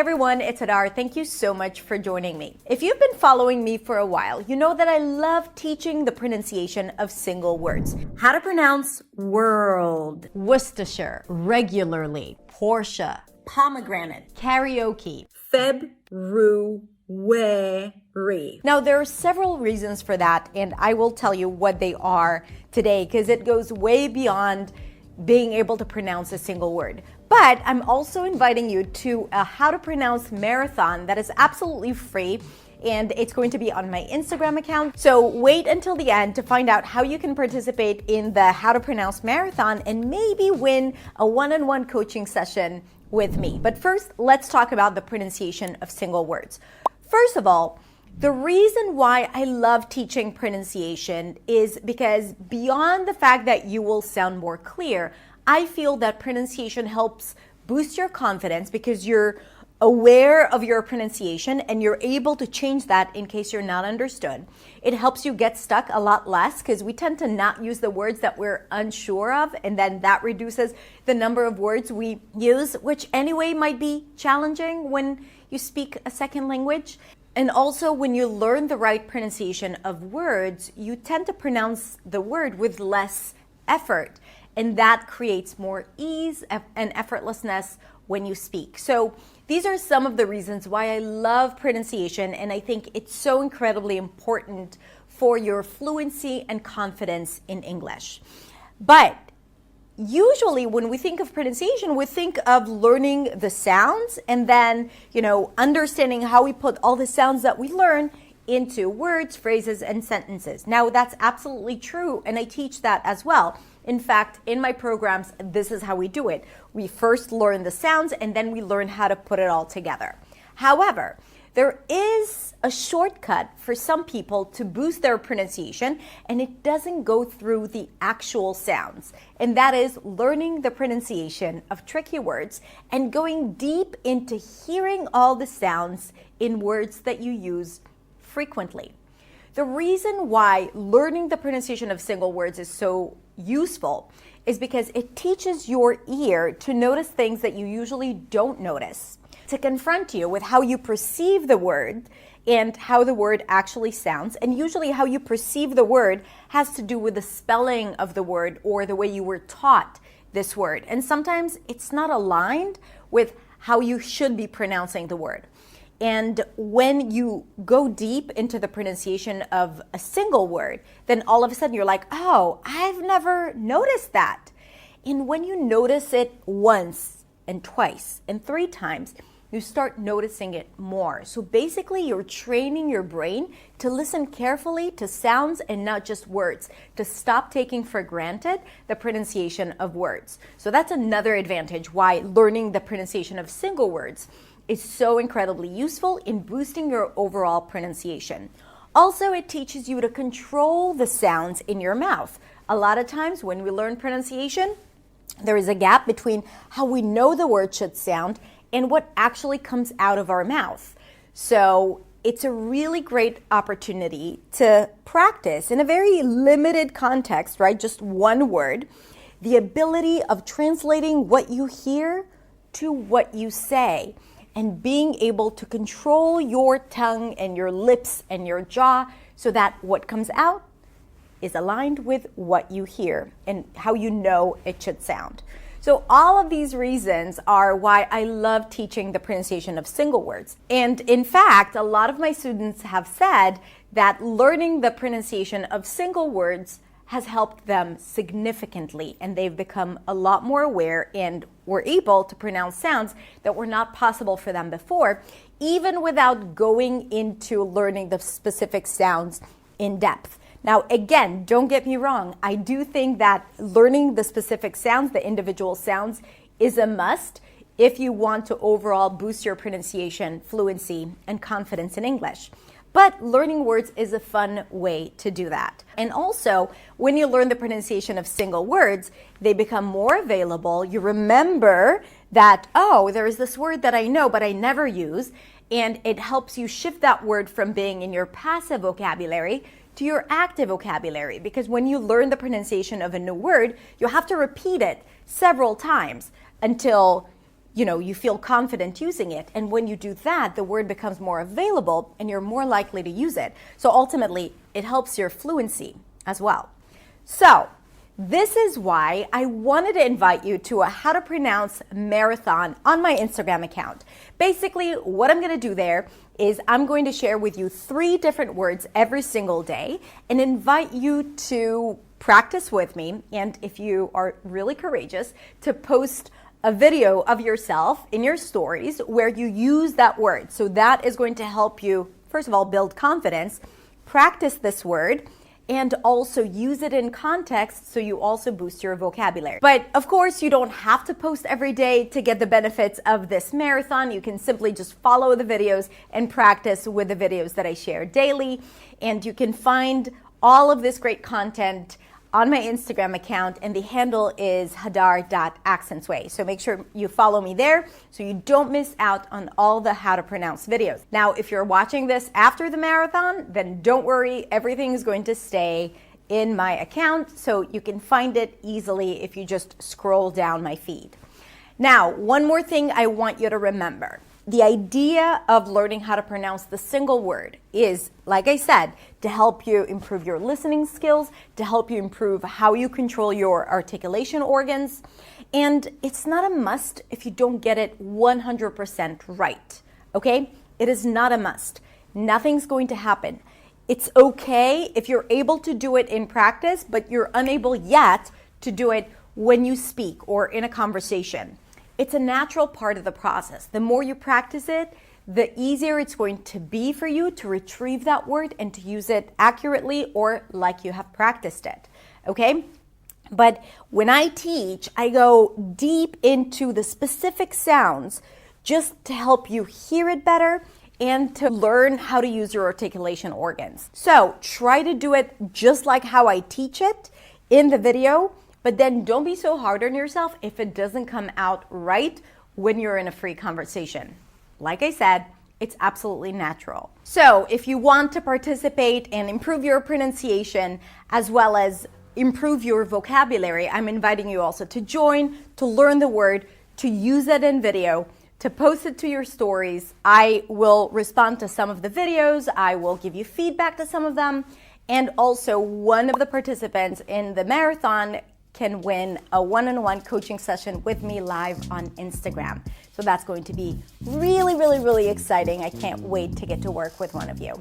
everyone, it's Adar. Thank you so much for joining me. If you've been following me for a while, you know that I love teaching the pronunciation of single words. How to pronounce world, Worcestershire, regularly, Portia, pomegranate, karaoke, February. Now, there are several reasons for that, and I will tell you what they are today because it goes way beyond being able to pronounce a single word. But I'm also inviting you to a How to Pronounce marathon that is absolutely free, and it's going to be on my Instagram account. So wait until the end to find out how you can participate in the How to Pronounce marathon and maybe win a one-on-one coaching session with me. But first, let's talk about the pronunciation of single words. First of all, the reason why I love teaching pronunciation is because beyond the fact that you will sound more clear, I feel that pronunciation helps boost your confidence because you're aware of your pronunciation and you're able to change that in case you're not understood. It helps you get stuck a lot less because we tend to not use the words that we're unsure of, and then that reduces the number of words we use, which anyway might be challenging when you speak a second language. And also, when you learn the right pronunciation of words, you tend to pronounce the word with less effort. And that creates more ease and effortlessness when you speak. So these are some of the reasons why I love pronunciation, and I think it's so incredibly important for your fluency and confidence in English. But usually when we think of pronunciation, we think of learning the sounds and then, understanding how we put all the sounds that we learn into words, phrases, and sentences. Now, that's absolutely true, and I teach that as well. In fact, in my programs, this is how we do it. We first learn the sounds, and then we learn how to put it all together. However, there is a shortcut for some people to boost their pronunciation, and it doesn't go through the actual sounds. And that is learning the pronunciation of tricky words and going deep into hearing all the sounds in words that you use frequently. The reason why learning the pronunciation of single words is so useful is because it teaches your ear to notice things that you usually don't notice, to confront you with how you perceive the word and how the word actually sounds. And usually how you perceive the word has to do with the spelling of the word or the way you were taught this word. And sometimes it's not aligned with how you should be pronouncing the word. And when you go deep into the pronunciation of a single word, then all of a sudden you're like, oh, I've never noticed that. And when you notice it once and twice and 3 times, you start noticing it more. So basically, you're training your brain to listen carefully to sounds and not just words, to stop taking for granted the pronunciation of words. So that's another advantage why learning the pronunciation of single words is so incredibly useful in boosting your overall pronunciation. Also, it teaches you to control the sounds in your mouth. A lot of times when we learn pronunciation, there is a gap between how we know the word should sound and what actually comes out of our mouth. So it's a really great opportunity to practice in a very limited context, right? Just one word, the ability of translating what you hear to what you say, and being able to control your tongue and your lips and your jaw so that what comes out is aligned with what you hear and how you know it should sound. So all of these reasons are why I love teaching the pronunciation of single words. And in fact, a lot of my students have said that learning the pronunciation of single words has helped them significantly, and they've become a lot more aware and were able to pronounce sounds that were not possible for them before, even without going into learning the specific sounds in depth. Now, again, don't get me wrong. I do think that learning the specific sounds, the individual sounds, is a must if you want to overall boost your pronunciation, fluency, and confidence in English. But learning words is a fun way to do that. And also, when you learn the pronunciation of single words, they become more available. You remember that, oh, there is this word that I know but I never use, and it helps you shift that word from being in your passive vocabulary to your active vocabulary, because when you learn the pronunciation of a new word, you have to repeat it several times until you feel confident using it. And when you do that, the word becomes more available and you're more likely to use it. So ultimately, it helps your fluency as well. So this is why I wanted to invite you to a How to Pronounce marathon on my Instagram account. Basically, what I'm going to do there is I'm going to share with you 3 different words every single day and invite you to practice with me. And if you are really courageous, to post a video of yourself in your stories where you use that word. So that is going to help you, first of all, build confidence, practice this word, and also use it in context so you also boost your vocabulary. But of course, you don't have to post every day to get the benefits of this marathon. You can simply just follow the videos and practice with the videos that I share daily. And you can find all of this great content on my Instagram account, and the handle is hadar.accentsway. So make sure you follow me there so you don't miss out on all the How to Pronounce videos. Now, if you're watching this after the marathon, then don't worry, everything is going to stay in my account, so you can find it easily if you just scroll down my feed. Now, one more thing I want you to remember. The idea of learning how to pronounce the single word is, like I said, to help you improve your listening skills, to help you improve how you control your articulation organs. And it's not a must if you don't get it 100% right, okay? It is not a must. Nothing's going to happen. It's okay if you're able to do it in practice, but you're unable yet to do it when you speak or in a conversation. It's a natural part of the process. The more you practice it, the easier it's going to be for you to retrieve that word and to use it accurately or like you have practiced it, okay? But when I teach, I go deep into the specific sounds just to help you hear it better and to learn how to use your articulation organs. So try to do it just like how I teach it in the video, but then don't be so hard on yourself if it doesn't come out right when you're in a free conversation. Like I said, it's absolutely natural. So if you want to participate and improve your pronunciation as well as improve your vocabulary, I'm inviting you also to join, to learn the word, to use it in video, to post it to your stories. I will respond to some of the videos. I will give you feedback to some of them. And also, one of the participants in the marathon can win a one-on-one coaching session with me live on Instagram. So that's going to be really, really, really exciting. I can't wait to get to work with one of you.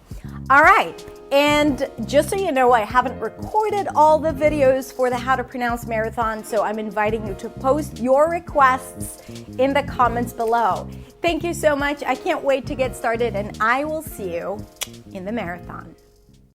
All right. And just so you know, I haven't recorded all the videos for the How to Pronounce Marathon, so I'm inviting you to post your requests in the comments below. Thank you so much. I can't wait to get started, and I will see you in the marathon.